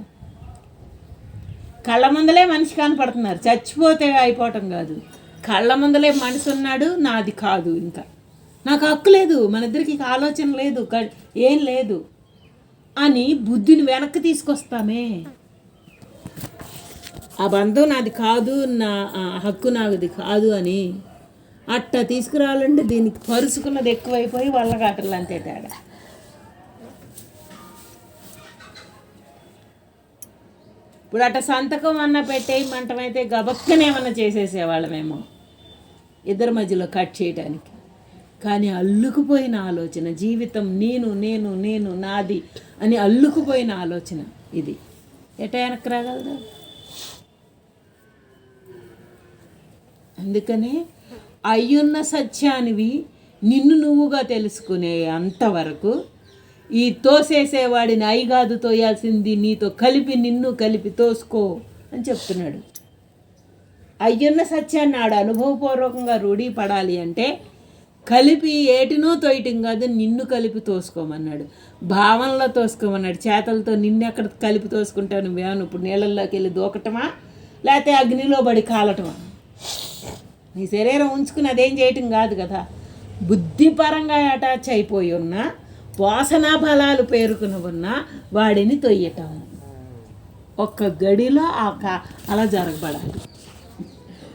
కళ్ళ ముందలే మనిషి కనపడుతున్నారు, చచ్చిపోతే అయిపోవటం కాదు. కళ్ళ ముందలే మనిషి ఉన్నాడు, నాది కాదు, ఇంకా నాకు హక్కు లేదు, మన ఇద్దరికి ఆలోచన లేదు, ఏం లేదు అని బుద్ధిని వెనక్కి తీసుకొస్తామే. ఆ బంధం నాది కాదు, నా హక్కు నాది కాదు అని అట్ట తీసుకురావాలంటే దీనికి పరుచుకున్నది ఎక్కువైపోయి వల్లగాటలు అంతే తేడా. ఇప్పుడు అట్ట సంతకం అన్న పెట్టేయమంటమైతే గబక్కనేమన్నా చేసేసేవాళ్ళమేమో ఇద్దరి మధ్యలో కట్ చేయడానికి. కానీ అల్లుకుపోయిన ఆలోచన, జీవితం నేను నేను నేను నాది అని అల్లుకుపోయిన ఆలోచన ఇది ఎట వెనక్కి రాగలదు? అందుకనే అయ్యున్న సత్యానివి నిన్ను నువ్వుగా తెలుసుకునే అంతవరకు ఈ తోసేసేవాడిని అయి కాదు తోయాల్సింది, నీతో కలిపి నిన్ను కలిపి తోసుకో అని చెప్తున్నాడు. అయ్యున్న సత్యాన్ని ఆడ అనుభవపూర్వకంగా రూఢీ పడాలి అంటే కలిపి ఏటినో తోయటం కాదు, నిన్ను కలిపి తోసుకోమన్నాడు. భావనలో తోసుకోమన్నాడు. చేతలతో నిన్నెక్కడ కలిపి తోసుకుంటావు? నువ్వేమన్నా ఇప్పుడు నీళ్ళల్లోకి వెళ్ళి దూకటమా, లేకపోతే అగ్నిలో పడి కాలటమా? నీ శరీరం ఉంచుకుని అదేం చేయటం కాదు కదా. బుద్ధిపరంగా అటాచ్ అయిపోయి ఉన్నా, వాసనా బలాలు పేరుకుని ఉన్నా వాడిని తొయ్యటం ఒక్క గడిలో అలా జరగబడాలి.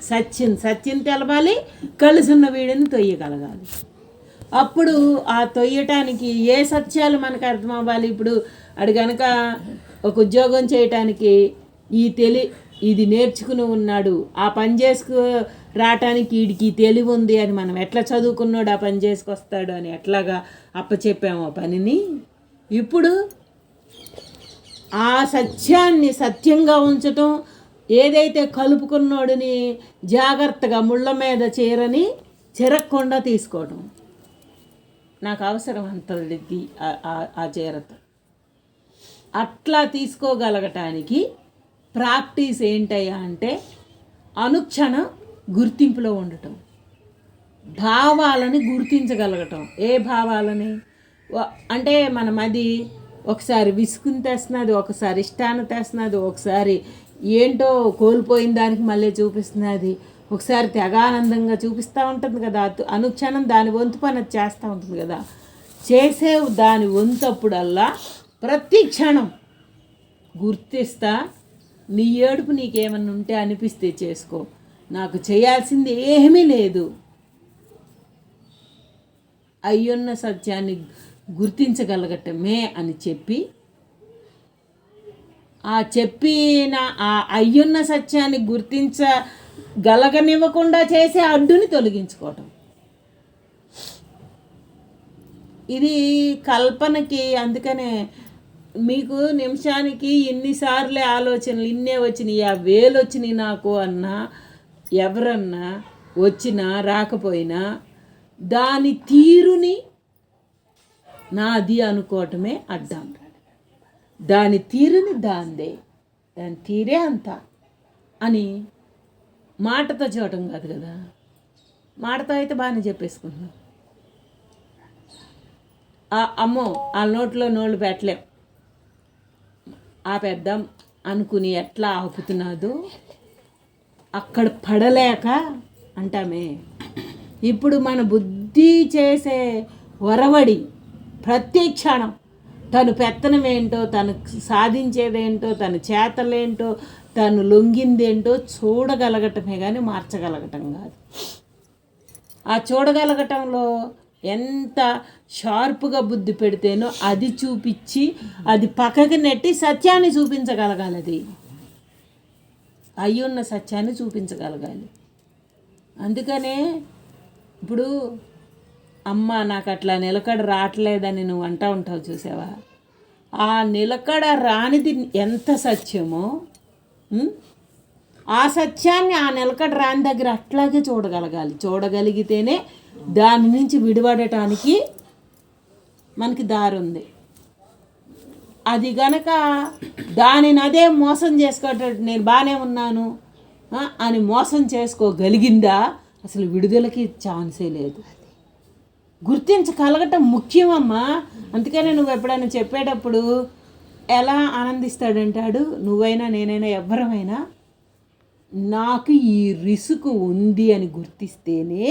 సత్యం తెలవాలి, కలిసున్న వీడిని తొయ్యగలగాలి. అప్పుడు ఆ తొయ్యటానికి ఏ సత్యాలు మనకు అర్థం అవ్వాలి? ఇప్పుడు అడు కనుక ఒక ఉద్యోగం చేయటానికి ఇది నేర్చుకుని ఉన్నాడు, ఆ పని చేసుకు రావటానికి వీడికి తెలివి ఉంది అని మనం ఎట్లా చదువుకున్నాడు ఆ పని చేసుకొస్తాడు అని ఎట్లాగా అప్పచెప్పాము ఆ పనిని. ఇప్పుడు ఆ సత్యాన్ని సత్యంగా ఉంచటం, ఏదైతే కలుపుకున్నాడని జాగ్రత్తగా ముళ్ళ మీద చెరక్కుండా తీసుకోవడం, నాకు అవసరం అంతది ఆ చేరత. అట్లా తీసుకోగలగటానికి ప్రాక్టీస్ ఏంటయ్యా అంటే అనుక్షణం గుర్తింపులో ఉండటం, భావాలని గుర్తించగలగటం. ఏ భావాలని అంటే అది ఒకసారి విసుగుని తెస్తున్నది, ఒకసారి ఇష్టాన్ని తెస్తున్నది, ఒకసారి ఏంటో కోల్పోయిన దానికి మళ్ళీ చూపిస్తున్నది, ఒకసారి తెగానందంగా చూపిస్తూ ఉంటుంది కదా. అనుక్షణం దాని వంతు పని అది చేస్తూ ఉంటుంది కదా. చేసే దాని వంతప్పుడల్లా ప్రతి క్షణం గుర్తిస్తా, నీ ఏడుపు నీకేమన్నా ఉంటే అనిపిస్తే చేసుకో, నాకు చేయాల్సింది ఏమీ లేదు, అయ్యున్న సత్యాన్ని గుర్తించగలగటమే అని చెప్పి, ఆ చెప్పిన ఆ అయ్యున్న సత్యాన్ని గుర్తించగలగనివ్వకుండా చేసే అడ్డుని తొలగించుకోవటం. ఇది కల్పనకి. అందుకనే మీకు నిమిషానికి ఇన్నిసార్లే ఆలోచనలు ఇన్నే వచ్చినాయి, ఆ వేలు వచ్చినాయి నాకు అన్నా, ఎవరన్నా వచ్చినా రాకపోయినా దాని తీరుని నాది అనుకోవటమే అడ్డం. దాని తీరుని దాందే, దాని తీరే అంత అని మాటతో చూడటం కాదు కదా. మాటతో అయితే బాగానే చెప్పేసుకుంటున్నాం. అమ్మో వాళ్ళ నోట్లో నోళ్ళు పెట్టలేం, ఆపేద్దాం అనుకుని ఎట్లా ఆపుతున్నాదో అక్కడ పడలేక అంటామే. ఇప్పుడు మన బుద్ధి చేసే వరవడి ప్రతి క్షణం తను పెత్తనమేంటో, తను సాధించేదేంటో, తన చేతలేంటో, తను లొంగిందేంటో చూడగలగటమే కానీ మార్చగలగటం కాదు. ఆ చూడగలగటంలో ఎంత షార్ప్గా బుద్ధి పెడితేనో అది చూపించి అది పక్కకి నెట్టి సత్యాన్ని చూపించగలగాలి. అది అయ్యున్న సత్యాన్ని చూపించగలగాలి. అందుకనే ఇప్పుడు అమ్మ నాకు అట్లా నిలకడ రావట్లేదని నువ్వు అంటూ ఉంటావు చూసావా, ఆ నిలకడ రానిది ఎంత సత్యమో ఆ సత్యాన్ని ఆ నిలకడ రాని దగ్గర అట్లాగే చూడగలగాలి. చూడగలిగితేనే దాని నుంచి విడిపడటానికి మనకి దారి ఉంది. అది గనక దానిని అదే మోసం చేసుకోవటం, నేను బాగానే ఉన్నాను అని మోసం చేసుకోగలిగిందా అసలు విడుదలకి ఛాన్సే లేదు. గుర్తించగలగటం ముఖ్యమమ్మా. అందుకనే నువ్వు ఎప్పుడైనా చెప్పేటప్పుడు ఎలా ఆనందిస్తాడంటాడు, నువ్వైనా నేనైనా ఎవ్వరమైనా నాకు ఈ రిసుకు ఉంది అని గుర్తిస్తేనే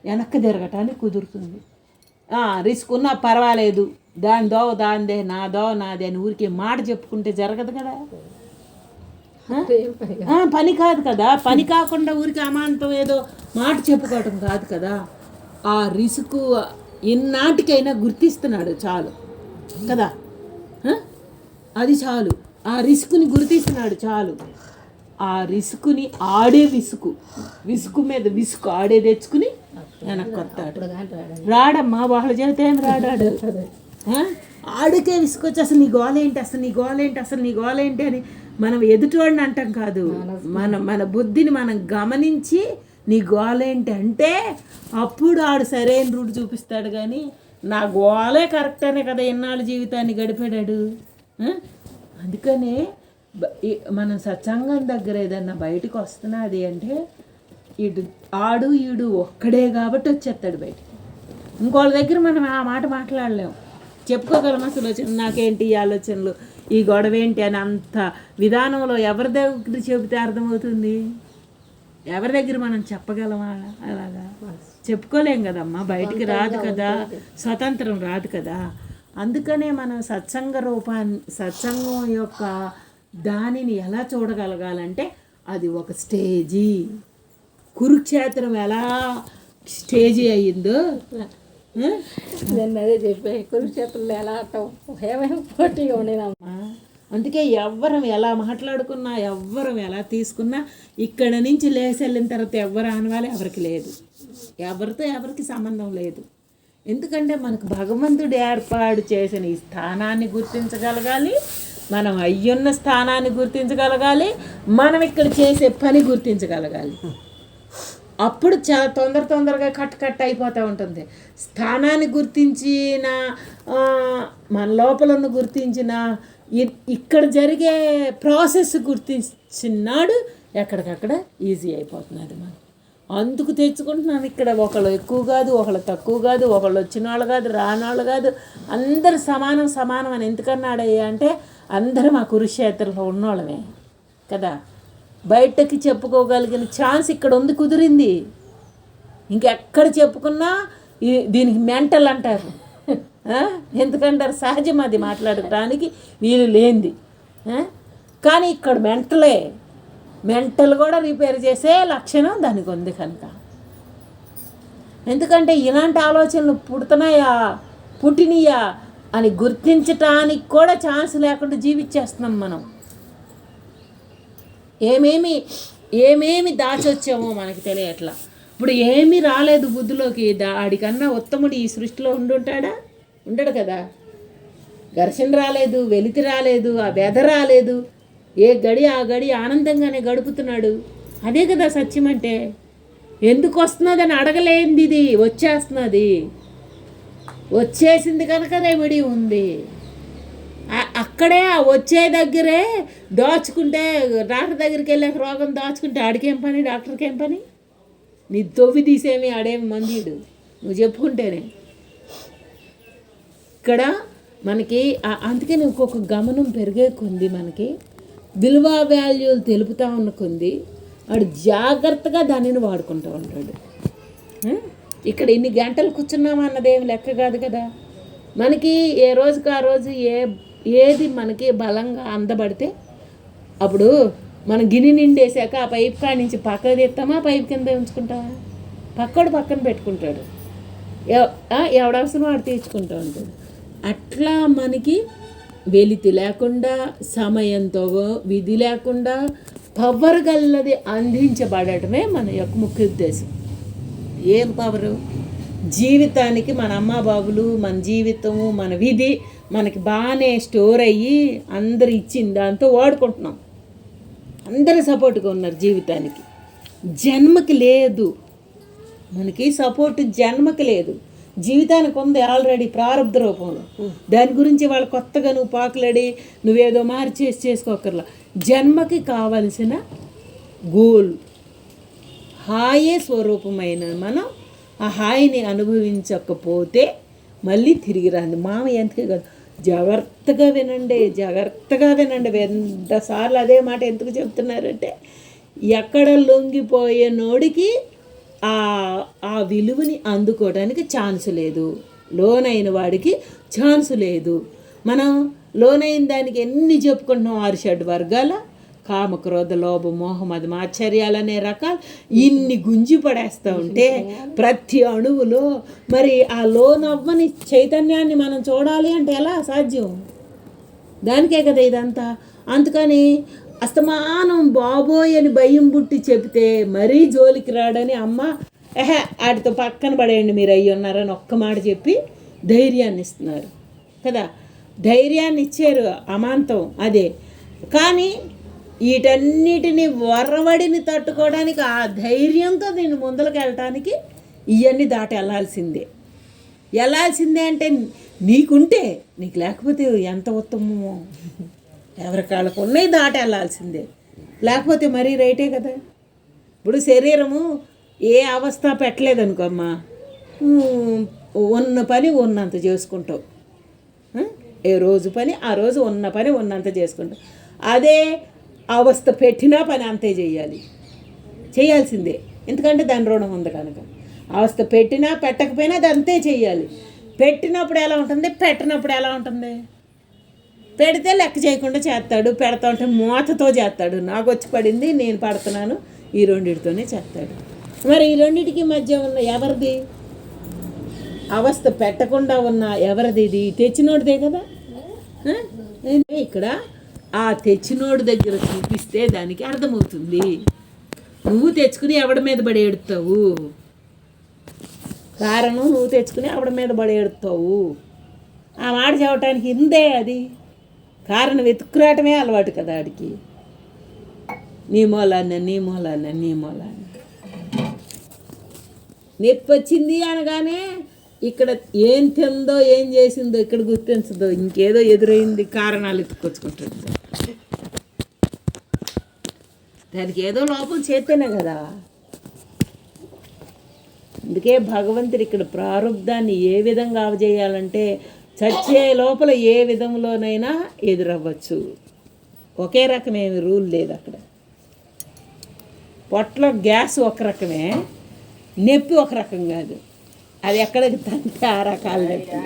వెనక్కి తిరగటానికి కుదురుతుంది. రిస్క్ ఉన్నా పర్వాలేదు, దాని దోవ దాందే, నా దోవ నాదే అని ఊరికే మాట చెప్పుకుంటే జరగదు కదా. పని కాదు కదా. పని కాకుండా ఊరికి అమాంతం ఏదో మాట చెప్పుకోవటం కాదు కదా. ఆ రిసుకు ఎన్నాటికైనా గుర్తిస్తున్నాడు చాలు కదా. అది చాలు, ఆ రిస్కుని గుర్తిస్తున్నాడు చాలు. ఆ రిస్కుని ఆడే విసుకు మీద విసుకు ఆడే తెచ్చుకుని వెనక్కి వస్తాడు. రాడమ్మా, వాళ్ళ చేత ఏం రాడాడు. ఆడికే విసుకొచ్చి అసలు నీ గోలేంటి, అసలు నీ గోలేంటి, అసలు నీ గోలేంటి అని మనం ఎదుటివాడిని అంటాం కాదు. మన బుద్ధిని మనం గమనించి నీ గోలేంటి అంటే అప్పుడు ఆడు సరైన రూట్ చూపిస్తాడు. కానీ నా గోలే కరెక్ట్ అనే కదా ఎన్నాళ్ళు జీవితాన్ని గడిపాడాడు. అందుకనే మనం సత్సంగం దగ్గర ఏదన్నా బయటకు వస్తున్నది అంటే ఈడు ఒక్కడే కాబట్టి వచ్చేస్తాడు బయటికి. ఇంకోళ్ళ దగ్గర మనం ఆ మాట మాట్లాడలేము, చెప్పుకోగలం. అసలు నాకేంటి ఈ ఆలోచనలు, ఈ గొడవ ఏంటి అని అంత విధానంలో ఎవరి దగ్గర చెబితే అర్థమవుతుంది? ఎవరి దగ్గర మనం చెప్పగలమా? అలాగా చెప్పుకోలేం కదమ్మా, బయటికి రాదు కదా, స్వతంత్రం రాదు కదా. అందుకనే మనం సత్సంగం యొక్క దానిని ఎలా చూడగలగాలంటే అది ఒక స్టేజీ. కురుక్షేత్రం ఎలా స్టేజీ అయ్యిందో నేను అదే చెప్పే, కురుక్షేత్రంలో ఎలా పోటీగా ఉండేదమ్మా. అందుకే ఎవ్వరం ఎలా మాట్లాడుకున్నా, ఎవ్వరం ఎలా తీసుకున్నా ఇక్కడ నుంచి లేచి వెళ్ళిన తర్వాత ఎవ్వరు ఆనవాలి ఎవరికి లేదు, ఎవరితో ఎవరికి సంబంధం లేదు. ఎందుకంటే మనకు భగవంతుడు ఏర్పాటు చేసిన ఈ స్థానాన్ని గుర్తించగలగాలి, మనం అయ్యున్న స్థానాన్ని గుర్తించగలగాలి, మనం ఇక్కడ చేసే పని గుర్తించగలగాలి. అప్పుడు చాలా తొందరగా కట్ అయిపోతూ ఉంటుంది. స్థానాన్ని గుర్తించిన మన లోపల ఉన్న గుర్తించిన ఇక్కడ జరిగే ప్రాసెస్ గుర్తించినాడు ఎక్కడికక్కడ ఈజీ అయిపోతుంది అది మనం. అందుకు తెచ్చుకుంటున్నాను. ఇక్కడ ఒకళ్ళు ఎక్కువ కాదు, ఒకళ్ళు తక్కువ కాదు, ఒకళ్ళు వచ్చిన వాళ్ళు కాదు, రానాళ్ళు కాదు, అందరు సమానం అని ఎందుకన్నాడయ్యా అంటే అందరం ఆ కురుక్షేత్రంలో ఉన్నోళ్ళమే కదా. బయటకి చెప్పుకోగలిగిన ఛాన్స్ ఇక్కడ ఉంది, కుదిరింది. ఇంకెక్కడ చెప్పుకున్నా దీనికి మెంటల్ అంటారు. ఎందుకంటారు? సహజం అది మాట్లాడటానికి వీలు లేనిది. కానీ ఇక్కడ మెంటల్ కూడా రిపేర్ చేసే లక్షణం దానికి ఉంది కనుక. ఎందుకంటే ఇలాంటి ఆలోచనలు పుట్టినయా అని గుర్తించటానికి కూడా ఛాన్స్ లేకుండా జీవించేస్తున్నాం మనం. ఏమేమి దాచొచ్చామో మనకి తెలియట్లా. ఇప్పుడు ఏమీ రాలేదు బుద్ధిలోకి. ఆడికన్నా ఉత్తముడు ఈ సృష్టిలో ఉండడు కదా. ఘర్షణ రాలేదు, వెలితి రాలేదు, ఆ వ్యధ రాలేదు. ఏ గడి ఆ గడి ఆనందంగానే గడుపుతున్నాడు. అదే కదా సత్యం అంటే. ఎందుకు వస్తున్నదని అడగలేంది, ఇది వచ్చేసింది కనుక రెమెడీ ఉంది. అక్కడే ఆ వచ్చే దగ్గరే దాచుకుంటే, డాక్టర్ దగ్గరికి వెళ్ళాక రోగం దాచుకుంటే ఆడికేం పని, డాక్టర్కి ఏం పని? నీ తొవ్వి తీసేమి ఆడేమి మందుడు నువ్వు చెప్పుకుంటేనే. ఇక్కడ మనకి అందుకే ఇంకొక గమనం పెరిగే కొంది, మనకి విలువ వాల్యూలు తెలుపుతూ ఉన్న కొంది వాడు జాగ్రత్తగా దానిని వాడుకుంటూ ఉంటాడు. ఇక్కడ ఇన్ని గంటలు కూర్చున్నామా అన్నదేమి లెక్క కాదు కదా. మనకి ఏ రోజుకి ఆ రోజు ఏది మనకి బలంగా అందబడితే అప్పుడు మనం గిన్నె నిండేసాక ఆ పైప్ కాడి నుంచి పక్కకు తీస్తామా, పైప్ కింద ఉంచుకుంటామా? పక్కడు పక్కన పెట్టుకుంటాడు. ఎవడవసరం వాడు తీర్చుకుంటూ ఉంటాడు. అట్లా మనకి వెలితి లేకుండా, సమయంతో విధి లేకుండా పవర్ గల్లది అందించబడటమే మన యొక్క ముఖ్య ఉద్దేశం. ఏం పవరు? జీవితానికి మన అమ్మ బాబులు, మన జీవితము, మన విధి మనకి బాగానే స్టోర్ అయ్యి అందరు ఇచ్చిన దాంతో వాడుకుంటున్నాం. అందరూ సపోర్ట్గా ఉన్నారు జీవితానికి. జన్మకి లేదు, మనకి సపోర్ట్ జన్మకి లేదు. జీవితానికి ఉంది ఆల్రెడీ ప్రారంభ రూపంలో. దాని గురించి వాళ్ళు కొత్తగా నువ్వు పాకులాడి నువ్వేదో చేసుకోకర్లా. జన్మకి కావలసిన గోల్ హాయే స్వరూపమైన మనం ఆ హాయిని అనుభవించకపోతే మళ్ళీ తిరిగి రాంది. ఎందుకే కాదు, జాగ్రత్తగా వినండి. 100 సార్లు అదే మాట ఎందుకు చెప్తున్నారంటే, ఎక్కడ లొంగిపోయే నోడికి ఆ విలువని అందుకోవడానికి ఛాన్స్ లేదు, లోనైన వాడికి ఛాన్స్ లేదు. మనం లోనైన దానికి ఎన్ని చెప్పుకుంటున్నాం? 6 వర్గాల కామ, క్రోధ, లోభ, మోహం, అది ఆశ్చర్యాలనే రకాలు ఇన్ని గుంజి పడేస్తూ ఉంటే ప్రతి అణువులో మరి ఆ లోనవ్వని చైతన్యాన్ని మనం చూడాలి అంటే ఎలా సాధ్యం? దానికే కదా ఇదంతా. అందుకని అస్తమానం బాబోయ్ అని భయం పుట్టి చెబితే మరీ జోలికి రాడని అమ్మ వాటితో పక్కన పడేయండి మీరు అయ్యి ఉన్నారని ఒక్క మాట చెప్పి ధైర్యాన్ని ఇస్తున్నారు కదా. ధైర్యాన్ని ఇచ్చారు అమాంతం అదే. కానీ వీటన్నిటిని వరవడిని తట్టుకోవడానికి ఆ ధైర్యంతో నేను ముందరకు వెళ్ళటానికి ఇవన్నీ దాటి వెళ్ళాల్సిందే అంటే నీకుంటే, నీకు లేకపోతే ఎంత ఉత్తమమో. ఎవరికాళ్ళకు ఉన్నాయి దాటి వెళ్ళాల్సిందే, లేకపోతే మరీ రైటే కదా. ఇప్పుడు శరీరము ఏ అవస్థ పెట్టలేదనుకో అమ్మా, ఉన్న పని ఉన్నంత చేసుకుంటావు. ఏ రోజు పని ఆ రోజు ఉన్న పని ఉన్నంత చేసుకుంటావు. అదే అవస్థ పెట్టినా పని అంతే చేయాల్సిందే. ఎందుకంటే దాని రుణం ఉంది కనుక. అవస్థ పెట్టినా పెట్టకపోయినా అది అంతే చేయాలి. పెట్టినప్పుడు ఎలా ఉంటుంది, పెట్టినప్పుడు ఎలా ఉంటుంది? పెడితే లెక్క చేయకుండా చేస్తాడు, పెడతా ఉంటే మూతతో చేస్తాడు. నాకు వచ్చి పడింది నేను పడుతున్నాను, ఈ రెండిటితోనే చేస్తాడు. మరి ఈ రెండింటికి మధ్య ఉన్న ఎవరిది? అవస్థ పెట్టకుండా ఉన్న ఎవరిది? ఇది తెచ్చినోడిదే కదా. ఇక్కడ ఆ తెచ్చినోడి దగ్గర చూపిస్తే దానికి అర్థమవుతుంది. నువ్వు తెచ్చుకుని ఎవడి మీద పడి ఎడుతావు? కారణం నువ్వు తెచ్చుకుని ఎవడి మీద పడి ఎడుతావు. ఆ మాట చెప్పటానికి ఇందే అది. కారణం వెతుక్కురావటమే అలవాటు కదా ఆడికి. నీ మూలాన్ని నొప్పి వచ్చింది అనగానే ఇక్కడ ఏం తిందో ఏం చేసిందో ఇక్కడ గుర్తించదో ఇంకేదో ఎదురైంది కారణాలు ఎత్తుకొచ్చుకుంటుంది. దానికి ఏదో లోపం చేస్తేనే కదా. అందుకే భగవంతుడు ఇక్కడ ప్రారంధాన్ని ఏ విధంగా అవజేయాలంటే చచ్చే లోపల ఏ విధంలోనైనా ఎదురవ్వచ్చు. ఒకే రకమైన రూల్ లేదు అక్కడ. పొట్టలో గ్యాస్ ఒక రకమే, నొప్పి ఒక రకం కాదు. అది ఎక్కడికి తంటే ఆ రకాలు నొప్పి.